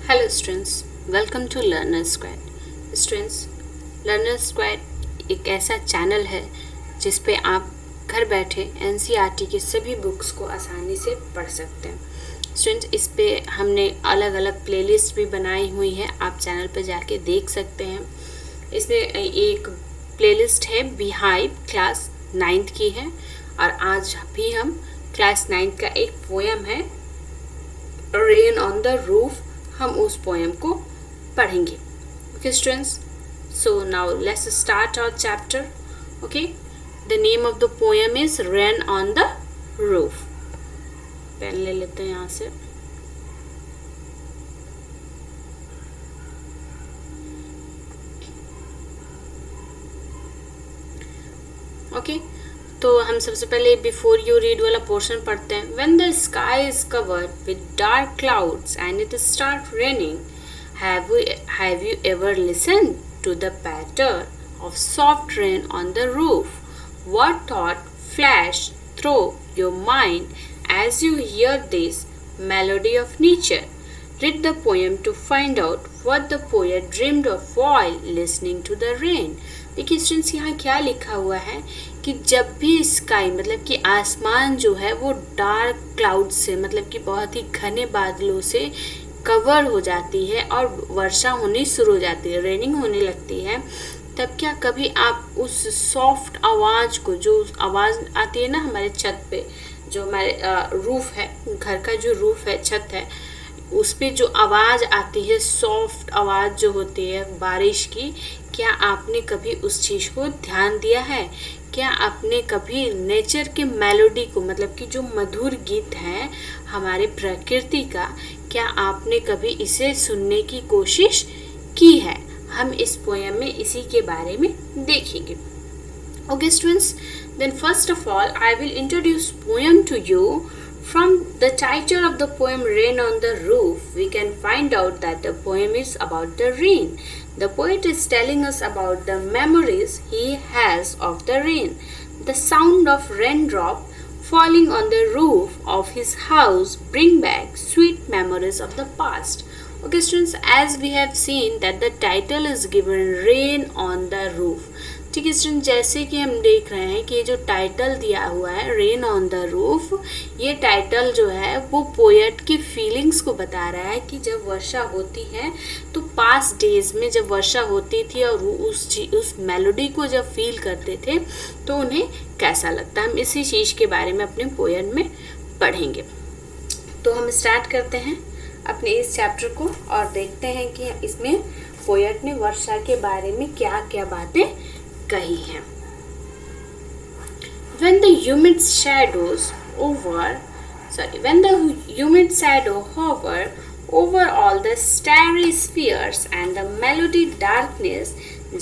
Hello students, welcome to learner squad. Students, learner squad एक ऐसा channel है जिस पे आप घर बैठे एनसीईआरटी की सभी बुक्स को आसानी से पढ़ सकते हैं। स्टूडेंट्स, इस पे हमने अलग अलग प्लेलिस्ट भी बनाई हुई है, आप चैनल पे जाके देख सकते हैं। इसमें एक प्लेलिस्ट है बिहाइव क्लास 9th की है, और आज भी हम क्लास 9th का एक पोएम है रेन ऑन द रूफ, हम उस पोएम को पढ़ेंगे। Okay students, so now let's start our chapter. Okay, the name of the poem is rain on the roof. Pen ले लेते हैं यहाँ से। ओके, तो हम सबसे पहले बिफोर यू रीड वाला पोर्शन पढ़ते हैं। When the sky is covered with dark clouds and it start raining, have you ever listened to the patter of soft rain on the roof? What thought flash through your mind as you hear this melody of nature? Read the poem to find out what the poet dreamed of while listening to the rain. देखिए students, यहाँ क्या लिखा हुआ है कि जब भी sky मतलब कि आसमान जो है वो डार्क क्लाउड से मतलब कि बहुत ही घने बादलों से कवर हो जाती है और वर्षा होनी शुरू हो जाती है, रेनिंग होने लगती है, तब क्या कभी आप उस सॉफ्ट आवाज़ को, जो आवाज़ आती है ना हमारे छत पे, जो हमारे रूफ है, घर का जो रूफ है, छत है, उस पे जो आवाज़ आती है, सॉफ्ट आवाज़ जो होती है बारिश की, क्या आपने कभी उस चीज़ को ध्यान दिया है? क्या आपने कभी नेचर के मेलोडी को मतलब कि जो मधुर गीत है हमारे प्रकृति का, क्या आपने कभी इसे सुनने की कोशिश की है? हम इस पोएम में इसी के बारे में देखेंगे। Okay students, then first of all I will introduce poem to you. From the title of the poem Rain on the Roof, we can find out that the poem is about the rain. The poet is telling us about the memories he has of the rain. The sound of raindrop falling on the roof of his house bring back sweet memories of the past. Okay students, as we have seen that the title is given Rain on the Roof. ठीक है student, जैसे कि हम देख रहे हैं कि जो टाइटल दिया हुआ है रेन ऑन द रूफ, ये टाइटल जो है वो पोएट की फीलिंग्स को बता रहा है कि जब वर्षा होती है तो पास्ट डेज में जब वर्षा होती थी और वो उस मेलोडी को जब फील करते थे तो उन्हें कैसा लगता है। हम इसी चीज़ के बारे में अपने पोएम में पढ़ेंगे। तो हम स्टार्ट करते हैं अपने इस चैप्टर को और देखते हैं कि इसमें पोएट ने वर्षा के बारे में क्या क्या बातें कही है। When the humid shadow hover over all the starry spheres and the melody darkness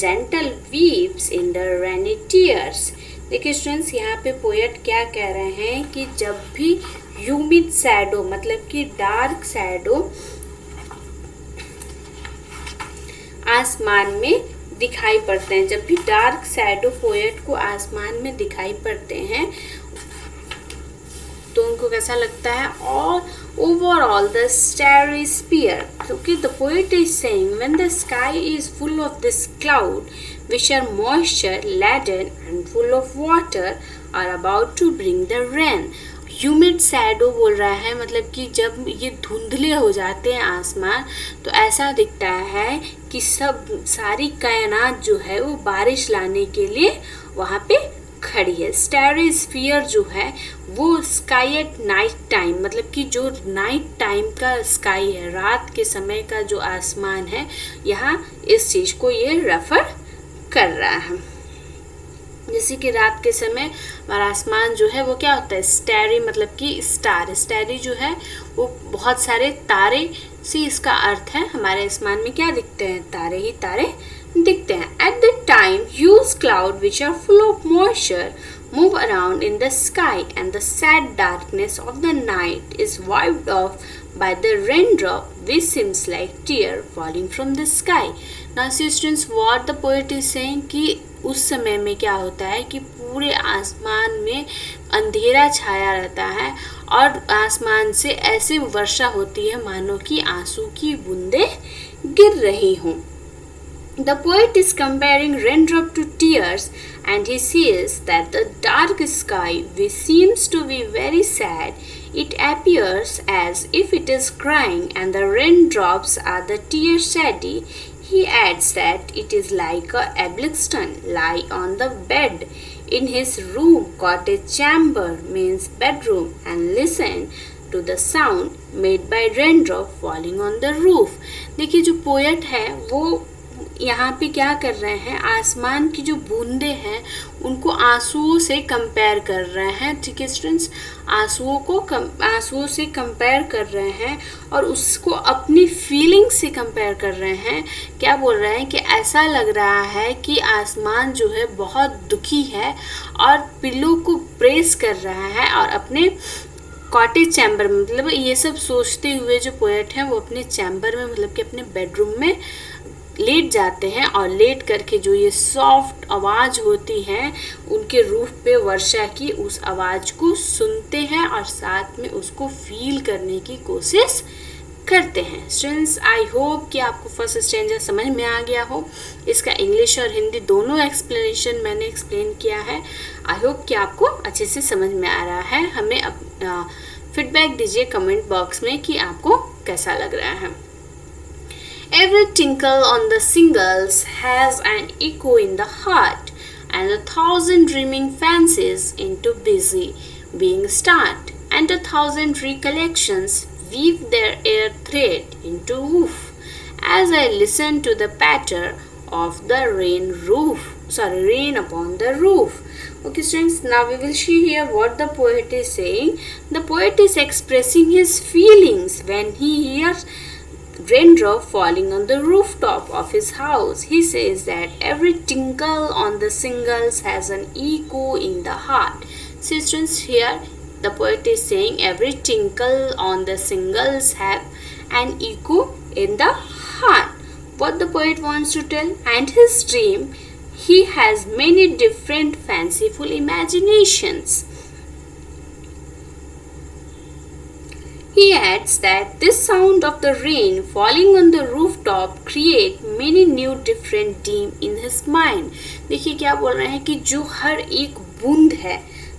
gentle weeps in the rainy tears. देखिए स्टूडेंट्स, यहाँ पे पोएट क्या कह रहे हैं कि जब भी ह्यूमिड शैडो मतलब कि डार्क शैडो आसमान में दिखाई पड़ते हैं, जब भी डार्क शैडो पोएट को आसमान में दिखाई पड़ते हैं तो उनको कैसा लगता है? और overall the starry sphere, okay, the poet is saying when the sky is full of this cloud which are moisture laden and full of water are about to bring the rain. Humid shadow बोल रहा है मतलब कि जब ये धुंधले हो जाते हैं आसमान तो ऐसा दिखता है कि सारी कायनात जो है वो बारिश लाने के लिए वहाँ पे खड़ी है। स्टारी स्फीयर जो है वो स्काई एट नाइट टाइम मतलब कि जो नाइट टाइम का स्काई है, रात के समय का जो आसमान है, यहाँ इस चीज़ को ये रेफर कर रहा है। जैसे कि रात के समय हमारा आसमान जो है वो क्या होता है? स्टारी मतलब कि स्टार, स्टारी जो है वो बहुत सारे तारे से इसका अर्थ है हमारे आसमान में क्या दिखते हैं? तारे ही तारे दिखते हैं। At the time huge cloud which are full of moisture move around in the sky and the sad darkness of the night is wiped off by the raindrop which seems like tear falling from the sky. Now see students what the poet is saying कि उस समय में क्या होता है कि पूरे आसमान में अंधेरा छाया रहता है और आसमान से ऐसे वर्षा होती है मानो कि आंसू की बूंदें गिर रही हों. The poet is comparing raindrop to tears and he says that the dark sky which seems to be very sad, it appears as if it is crying and the raindrops are the tear shady. He adds that it is like a Ebliston lie on the bed in his room, cottage chamber means bedroom, and listen to the sound made by raindrop falling on the roof. देखिए जो poet है वो यहाँ पे क्या कर रहे हैं, आसमान की जो बूंदे हैं उनको आंसुओं से कंपेयर कर रहे हैं. ठीक है स्टूडेंट्स, आंसुओं से कंपेयर कर रहे हैं और उसको अपनी फीलिंग से कंपेयर कर रहे हैं. क्या बोल रहे हैं कि ऐसा लग रहा है कि आसमान जो है बहुत दुखी है और पिल्लो को प्रेस कर रहा है और अपने कॉटेज चैम्बर में, मतलब ये सब सोचते हुए जो पोएट हैं वो अपने चैम्बर में, मतलब कि अपने बेडरूम में लेट जाते हैं और लेट करके जो ये सॉफ्ट आवाज़ होती है उनके रूफ पे वर्षा की, उस आवाज़ को सुनते हैं और साथ में उसको फील करने की कोशिश करते हैं. स्टूडेंट्स आई होप कि आपको फर्स्ट स्टैंजा समझ में आ गया हो. इसका इंग्लिश और हिंदी दोनों एक्सप्लेनेशन मैंने एक्सप्लेन किया है. आई होप कि आपको अच्छे से समझ में आ रहा है. हमें फीडबैक दीजिए कमेंट बॉक्स में कि आपको कैसा लग रहा है. Every tinkle on the shingles has an echo in the heart, and 1,000 dreaming fancies into busy being start, and 1,000 recollections weave their air thread into woof. As I listen to the patter of the rain upon the roof. Okay students, now we will see here what the poet is saying. The poet is expressing his feelings when he hears raindrop falling on the rooftop of his house. He says that every tinkle on the shingles has an echo in the heart. See students, here the poet is saying every tinkle on the shingles have an echo in the heart. What the poet wants to tell? And his dream, he has many different fanciful imaginations. He adds that this sound of the rain falling on the rooftop create many new different dream in his mind. देखिए क्या बोल रहे हैं कि जो हर एक बूंद है,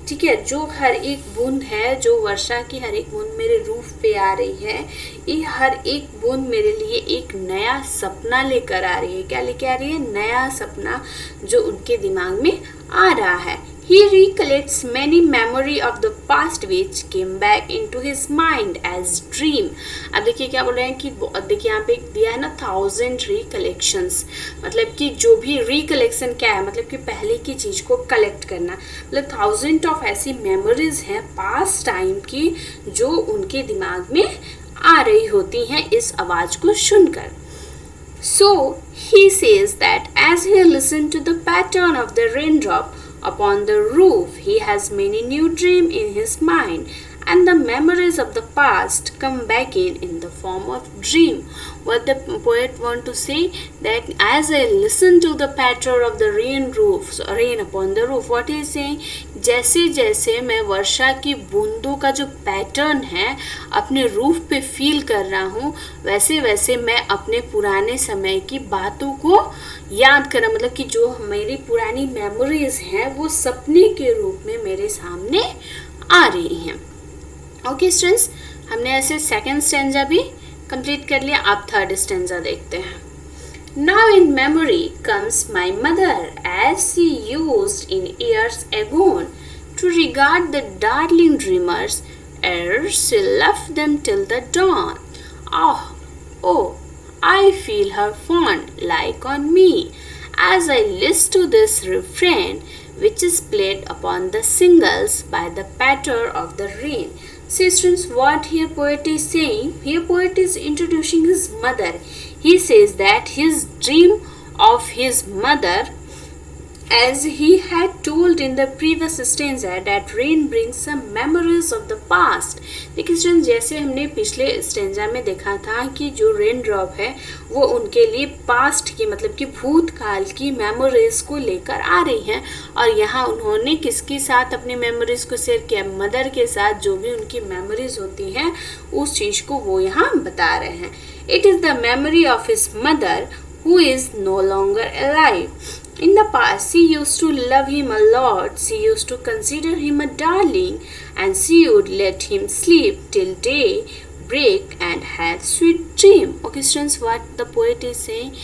ठीक है, जो हर एक बूंद है, जो वर्षा की हर एक बूंद मेरे रूफ पे आ रही है, ये हर एक बूंद मेरे लिए एक नया सपना लेकर आ रही है. क्या लेकर आ रही है? नया सपना जो उनके दिमाग में आ रहा है. He recollects many memory of the past which came back into his mind as dream. अब देखिए क्या बोल रहे हैं कि देखिए यहाँ पे दिया है ना 1,000 recollections, मतलब कि जो भी recollection क्या है, मतलब कि पहले की चीज को कलेक्ट करना, मतलब 1,000 ऑफ ऐसी मेमोरीज हैं पास्ट टाइम की जो उनके दिमाग में आ रही होती हैं इस आवाज को सुनकर. So he says that as he listened to the pattern of the raindrop upon the roof, he has many new dreams in his mind, and the memories of the past come back in the form of dream. What the poet want to say, that as I listen to the patter of the rain upon the roof, what he is saying, जैसे जैसे मैं वर्षा की बूंदों का जो pattern है अपने roof पे फील कर रहा हूँ, वैसे वैसे मैं अपने पुराने समय की बातों को याद कर रहा, मतलब कि जो मेरी पुरानी मेमोरीज हैं वो सपने के रूप में मेरे सामने आ रही हैं. ओके स्टूडेंट्स, हमने ऐसे सेकेंड स्टैंजा भी कंप्लीट कर लिया. आप थर्ड स्टैंजा देखते हैं. Now in memory comes my mother as she used in years agone to regard the darling dreamers ere she left them till the dawn. Oh, I feel her fond like on me as I listen to this refrain which is played upon the shingles by the patter of the rain. See students, what here poet is saying? Here poet is introducing his mother. He says that his dream of his mother As he had told in the previous stanza that rain brings some memories of the past. देखिए student, जैसे हमने पिछले stanza में देखा था कि जो rain drop है वो उनके लिए पास्ट की मतलब कि भूतकाल की मेमोरीज को लेकर आ रही हैं, और यहाँ उन्होंने किसके साथ अपनी मेमोरीज को शेयर किया? मदर के साथ। जो भी उनकी मेमोरीज होती हैं उस चीज़ को वो यहाँ बता रहे हैं। It is the memory of his mother who is no longer alive. In the past, she used to love him a lot. She used to consider him a darling, and she would let him sleep till day break and have sweet dream. Okay, students, what the poet is saying?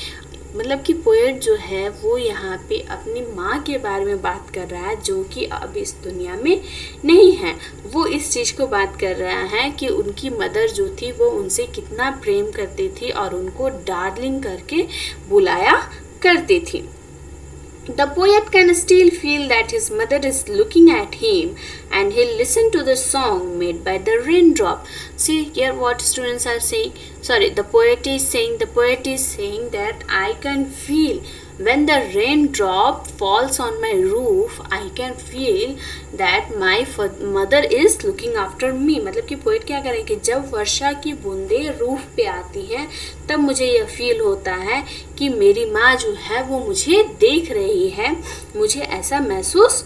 मतलब कि poet जो है वो यहाँ पे अपनी माँ के बारे में बात कर रहा है जो कि अब इस दुनिया में नहीं है। वो इस चीज़ को बात कर रहा है कि उनकी मदर जो थी वो उनसे कितना प्रेम करती थी और उनको डार्लिंग करके बुलाया करती थी। The poet can still feel that his mother is looking at him, and he'll listen to the song made by the raindrop. See here what students are saying. The poet is saying that I can feel when the raindrop falls on my roof, I can feel that my mother is looking after me. मतलब कि poet क्या करें कि जब वर्षा की बूंदें roof पे आती हैं तब मुझे यह फील होता है कि मेरी माँ जो है वो मुझे देख रही है, मुझे ऐसा महसूस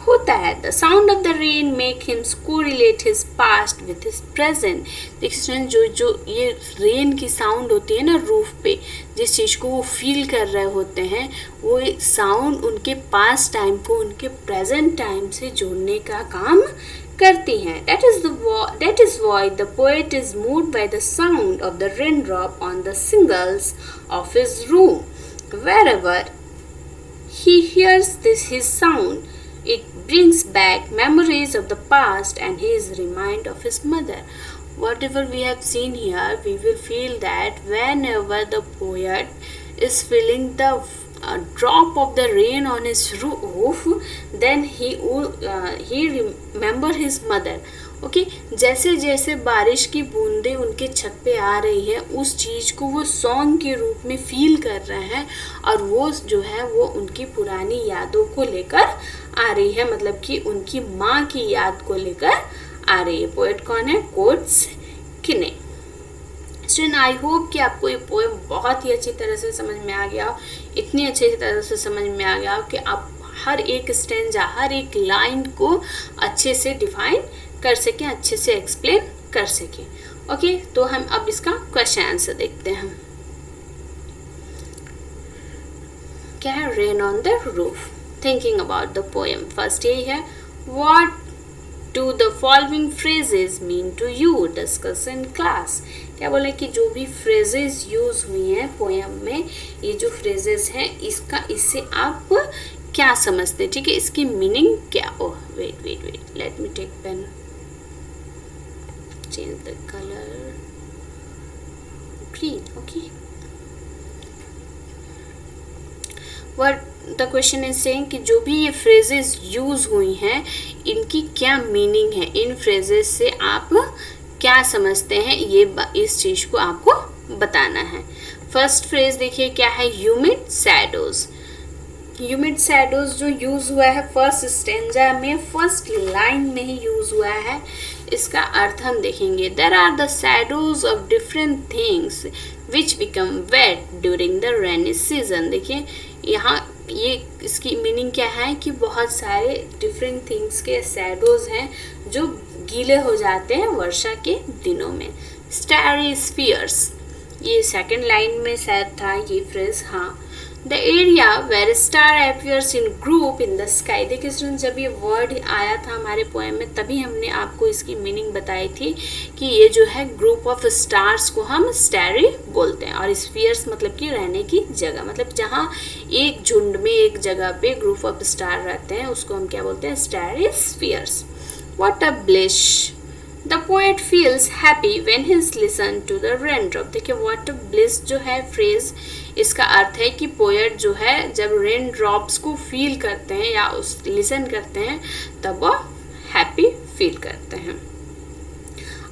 होता है। The sound of the rain make him correlate his past with his present. देखिए जो ये रेन की साउंड होती है ना रूफ पे, जिस चीज़ को वो फील कर रहे होते हैं, वो साउंड उनके पास्ट टाइम को उनके प्रेजेंट टाइम से जोड़ने का काम करती हैं। That is why the poet is moved by the sound of the raindrop on the shingles of his room. Wherever he hears his sound, it brings back memories of the past and he is reminded of his mother. Whatever we have seen here, we will feel that whenever the poet is feeling the drop of the rain on his roof, then he remember his mother. Okay जैसे जैसे बारिश की बूंदें उनके छत पे आ रही है उस चीज़ को वो सॉन्ग के रूप में फील कर रहे हैं, और वो जो है वो उनकी पुरानी यादों को लेकर आ रही है, मतलब कि उनकी माँ की याद को लेकर आ रही है। पोएट कौन है? कोट्स किने। स्टूडेंट, आई होप कि आपको ये पोएम बहुत ही अच्छी तरह से समझ में आ गया हो, इतनी अच्छी तरह से समझ में आ गया हो कि आप हर एक स्टेंजा, हर एक लाइन को अच्छे से डिफाइन कर सकें, अच्छे से एक्सप्लेन कर सकें। ओके, तो हम अब इसका क्वेश्चन आंसर देखते हैं। क्या है? Rain on the roof. Thinking about the poem. First ये है, what do the following phrases mean to you? Discuss in class. क्या बोले कि जो भी फ्रेजेस यूज हुई हैं पोएम में, ये जो फ्रेजेस हैं इससे आप क्या समझते हैं? ठीक है, इसकी मीनिंग क्या? Oh wait let me take pen, change the color green. Okay, what the question is saying कि जो भी ये फ्रेजेस यूज हुई हैं इनकी क्या मीनिंग है, इन फ्रेजेस से आप क्या समझते हैं, ये इस चीज को आपको बताना है। फर्स्ट फ्रेज देखिए क्या है, ह्यूमिड शैडोज। ह्यूमिड शैडोज जो यूज हुआ है फर्स्ट स्टेंजा में, फर्स्ट लाइन में ही यूज हुआ है। इसका अर्थ हम देखेंगे, there are the shadows of different things which become wet during the rainy season. देखिए यहाँ ये इसकी मीनिंग क्या है कि बहुत सारे डिफरेंट थिंग्स के शैडोज हैं जो गीले हो जाते हैं वर्षा के दिनों में। स्टारी स्फीयर्स, ये सेकंड लाइन में शायद था ये फ्रेज। हाँ, the area where star appears in group in the sky. देखिए स्टूडेंट, जब ये वर्ड आया था हमारे पोएम में तभी हमने आपको इसकी मीनिंग बताई थी कि ये जो है ग्रुप ऑफ स्टार्स को हम स्टारी बोलते हैं, और स्फीयर्स मतलब कि रहने की जगह, मतलब जहाँ एक झुंड में एक जगह पे ग्रुप ऑफ स्टार रहते हैं उसको हम क्या बोलते हैं? Starry spheres. What a bliss the poet feels happy when he listen to the raindrop. देखिए व्हाट अ ब्लिस जो है फ्रेज, इसका अर्थ है कि पोएट जो है जब रेन ड्रॉप्स को फील करते हैं या उस लिसन करते हैं तब वो हैप्पी फील करते हैं।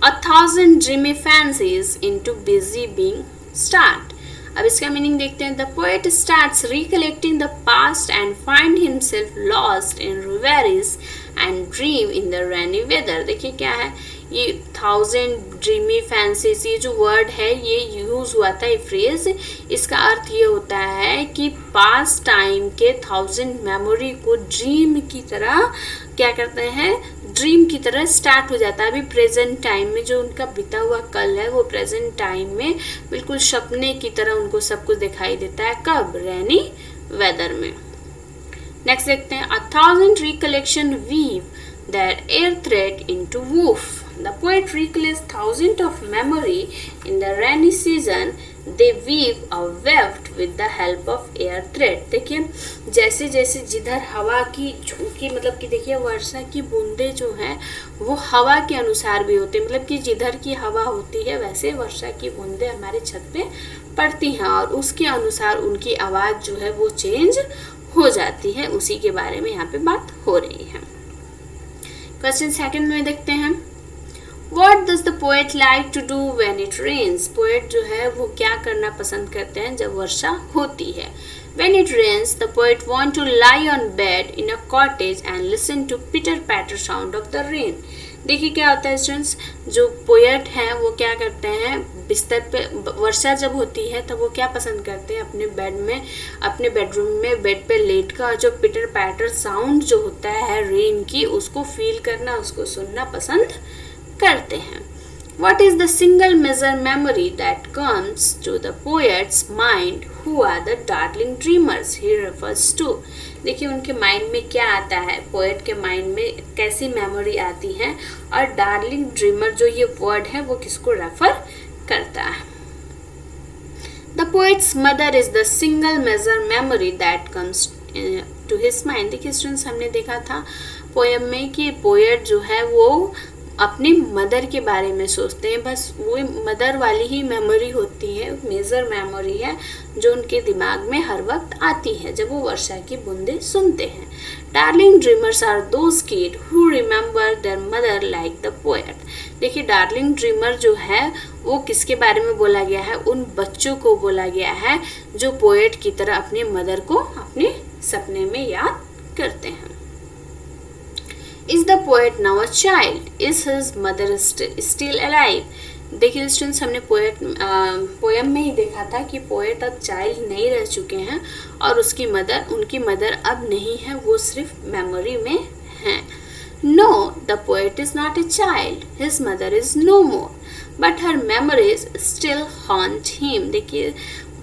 1000 dreamy fancies into busy being start। अब इसका मीनिंग देखते हैं. The poet starts recollecting the past and find himself lost in reveries and dream in the rainy weather. देखिए क्या है ये 1000 ड्रीमी फैंसीज, ये जो वर्ड है ये यूज हुआ था, ये फ्रेज. इसका अर्थ ये होता है कि पास्ट टाइम के 1000 मेमोरी को ड्रीम की तरह क्या करते हैं, ड्रीम की तरह स्टार्ट हो जाता है. अभी प्रेजेंट टाइम में जो उनका बीता हुआ कल है वो प्रेजेंट टाइम में बिल्कुल सपने की तरह उनको सब कुछ दिखाई देता है. कब? रेनी वेदर में. नेक्स्ट देखते हैं. 1000 recollection weave their air thread into woof. The poet recollects thousands of memory in the rainy season. They weave a weft with the help of air thread. देखिए जैसे जैसे जिधर हवा की झोंकी, मतलब कि देखिए वर्षा की बूंदे जो हैं वो हवा के अनुसार भी होते हैं, मतलब कि जिधर की हवा होती है वैसे वर्षा की बूंदे हमारे छत पे पड़ती हैं और उसके अनुसार उनकी आवाज़ जो है वो चेंज हो जाती है. उसी के बारे में यहाँ पे बात हो रही है. क्वेश्चन सेकंड में देखते हैं. What does the poet like to do when it rains? Poet जो है वो क्या करना पसंद करते हैं जब वर्षा होती है. When it rains, the poet want to lie on bed in a cottage and listen to pitter patter sound of the rain. देखिए क्या होता है स्टूडेंट्स, जो पोएट हैं वो क्या करते हैं, बिस्तर पे वर्षा जब होती है तब वो क्या पसंद करते हैं, अपने बेड में, अपने बेडरूम में बेड पे लेट कर जो पिटर पैटर साउंड जो होता है रेन की उसको फील करना, उसको सुनना पसंद करते हैं. What is the single measure memory that comes to the poet's mind? Who are the darling dreamers he refers to? देखिए उनके माइंड में क्या आता है, पोएट के माइंड में कैसी मेमोरी आती है और डार्लिंग ड्रीमर जो ये वर्ड है वो किसको रेफर करता है. The poet's mother is the single measure memory that comes to his mind. देखिए स्टूडेंट्स हमने देखा था पोएम में कि पोएट जो है वो अपनी मदर के बारे में सोचते हैं, बस वो मदर वाली ही मेमोरी होती है, मेजर मेमोरी है जो उनके दिमाग में हर वक्त आती है जब वो वर्षा की बूंदें सुनते हैं. Darling dreamers are those kid who remember their mother like the poet. देखिए डार्लिंग ड्रीमर जो है वो किसके बारे में बोला गया है, उन बच्चों को बोला गया है जो पोएट की तरह अपने मदर को अपने सपने में याद करते हैं. Is the poet now a child? Is his mother still alive? देखिए स्टूडेंट्स हमने पोएम में ही देखा था कि पोएट अब चाइल्ड नहीं रह चुके हैं और उनकी मदर अब नहीं है, वो सिर्फ मेमोरी में हैं. No, the poet is not a child. His mother is no more, but her memories still haunt him. देखिए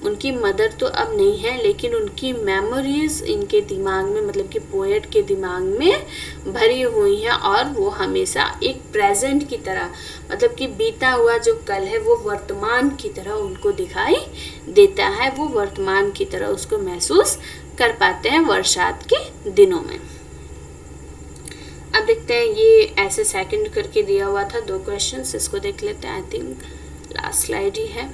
उनकी मदर तो अब नहीं है लेकिन उनकी मेमोरीज इनके दिमाग में, मतलब कि पोएट के दिमाग में भरी हुई हैं और वो हमेशा एक प्रेजेंट की तरह, मतलब कि बीता हुआ जो कल है वो वर्तमान की तरह उनको दिखाई देता है, वो वर्तमान की तरह उसको महसूस कर पाते हैं बरसात के दिनों में. अब देखते हैं, ये ऐसे सेकंड करके दिया हुआ था 2 क्वेश्चंस, इसको देख लेते हैं. आई थिंक लास्ट स्लाइड ही है.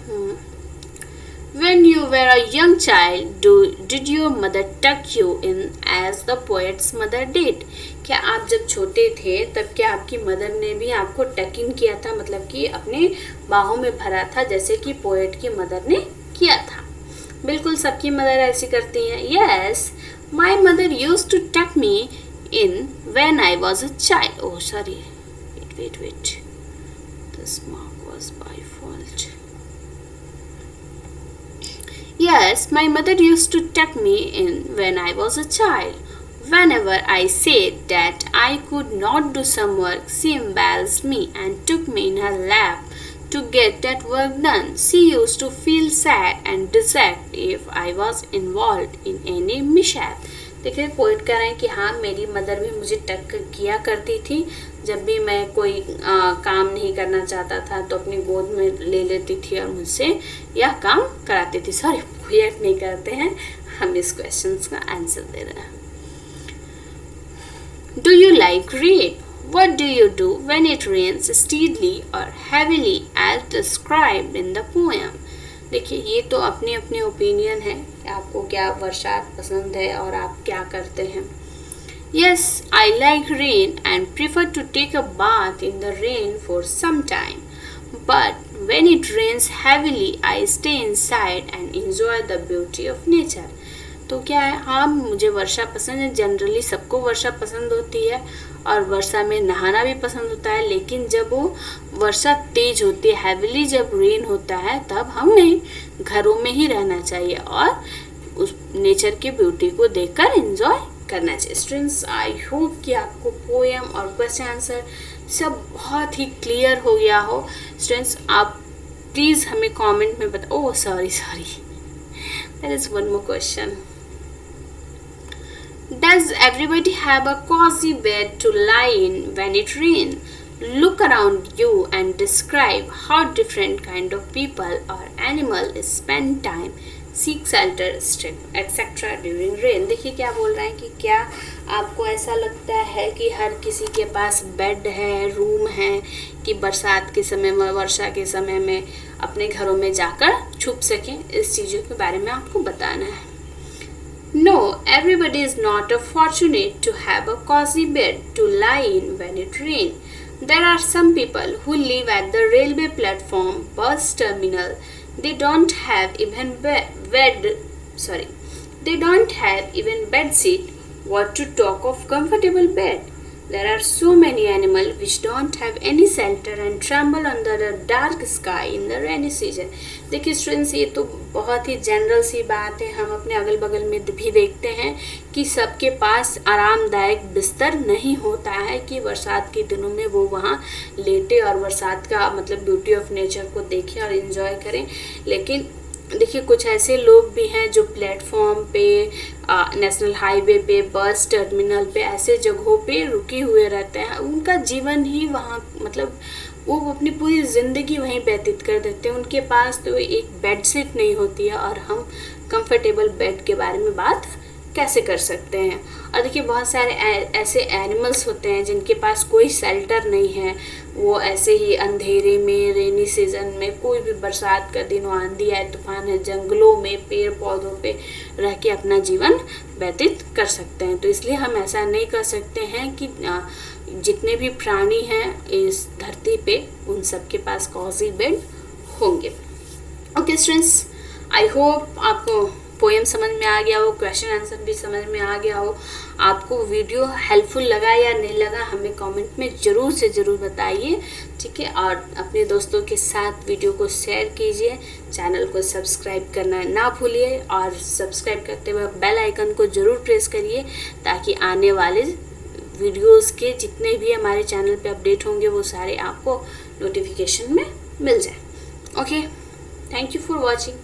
When you were a young child, did your mother tuck you in as the poet's mother did? क्या आप जब छोटे थे तब क्या आपकी मदर ने भी आपको टक इन किया था, मतलब कि अपने बाहों में भरा था जैसे कि पोएट की मदर ने किया था? बिल्कुल सबकी मदर ऐसी करती हैं. Yes, my mother used to tuck me in when I was a child. Oh sorry, wait. This mark was by fault. Yes, my mother used to tuck me in when I was a child. Whenever I said that I could not do some work, she embarrassed me and took me in her lap to get that work done. She used to feel sad and dejected if I was involved in any mishap. देखिए poet कह रहे हैं कि हाँ मेरी mother भी मुझे टक किया करती थी, जब भी मैं कोई काम नहीं करना चाहता था तो अपनी गोद में ले लेती थी और मुझसे यह काम कराती थी. सॉरी पोइट नहीं करते हैं, हम इस क्वेश्चन का आंसर दे रहे हैं. Do you like rain? What do you do when it rains steadily or heavily as described in the poem? देखिए ये तो अपनी अपनी ओपिनियन है कि आपको क्या बरसात पसंद है और आप क्या करते हैं. Yes, I like rain and prefer to take a bath in the rain for some time. But when it rains heavily, I stay inside and enjoy the beauty of nature. तो क्या है, हाँ मुझे वर्षा पसंद है, जनरली सबको वर्षा पसंद होती है और वर्षा में नहाना भी पसंद होता है, लेकिन जब वो वर्षा तेज होती है, हैविली जब रेन होता है, तब हमें घरों में ही रहना चाहिए और उस नेचर की ब्यूटी को देखकर एंजॉय करना चाहिए. स्टूडेंट्स, आई होप कि आपको पोएम और क्वेश्चन आंसर सब बहुत ही क्लियर हो गया हो. स्टूडेंट्स, आप प्लीज़ हमें कमेंट में बताओ. Oh sorry there is one more question. Does everybody have a cozy bed to lie in when it rains? Look around you and describe how different kind of people or animal spend time, seek shelter, strength, etc. during rain. देखिए क्या बोल रहे हैं कि क्या आपको ऐसा लगता है कि हर किसी के पास बेड है, रूम है, कि बरसात के समय में, वर्षा के समय में अपने घरों में जाकर छुप सकें. इस चीज़ों के बारे में आपको बताना है. No, everybody is not fortunate to have a cozy bed to lie in when it rains. There are some people who live at the railway platform, bus terminal. They don't have even They don't have even bed sheet. What to talk of comfortable bed? There are so many animals which don't have any shelter and tremble under the dark sky in the rainy season. देखिए students, ये तो बहुत ही general सी बात है. हम अपने अगल बगल में भी देखते हैं कि सबके पास आरामदायक बिस्तर नहीं होता है कि बरसात के दिनों में वो वहाँ लेटे और बरसात का मतलब ब्यूटी ऑफ नेचर को देखें और इन्जॉय करें. लेकिन देखिए कुछ ऐसे लोग भी हैं जो प्लेटफॉर्म पे, नेशनल हाईवे पे, बस टर्मिनल पे, ऐसे जगहों पे रुके हुए रहते हैं. उनका जीवन ही वहाँ मतलब वो अपनी पूरी ज़िंदगी वहीं व्यतीत कर देते हैं. उनके पास तो एक बेडशीट नहीं होती है और हम कंफर्टेबल बेड के बारे में बात कैसे कर सकते हैं. और देखिए बहुत सारे ऐसे एनिमल्स होते हैं जिनके पास कोई शेल्टर नहीं है. वो ऐसे ही अंधेरे में, रेनी सीजन में, कोई भी बरसात का दिन हो, आंधी है, तूफान है, जंगलों में, पेड़ पौधों पे रह के अपना जीवन व्यतीत कर सकते हैं. तो इसलिए हम ऐसा नहीं कर सकते हैं कि जितने भी प्राणी हैं इस धरती पे उन सब के पास कॉजी बेड होंगे. ओके स्टूडेंट्स, आई होप आपको पोएम समझ में आ गया हो, क्वेश्चन आंसर भी समझ में आ गया हो. आपको वीडियो हेल्पफुल लगा या नहीं लगा हमें कमेंट में ज़रूर से ज़रूर बताइए, ठीक है. और अपने दोस्तों के साथ वीडियो को शेयर कीजिए. चैनल को सब्सक्राइब करना ना भूलिए और सब्सक्राइब करते हुए बेल आइकन को ज़रूर प्रेस करिए ताकि आने वाले वीडियोस के जितने भी हमारे चैनल पे अपडेट होंगे वो सारे आपको नोटिफिकेशन में मिल जाए. Okay, thank you for watching.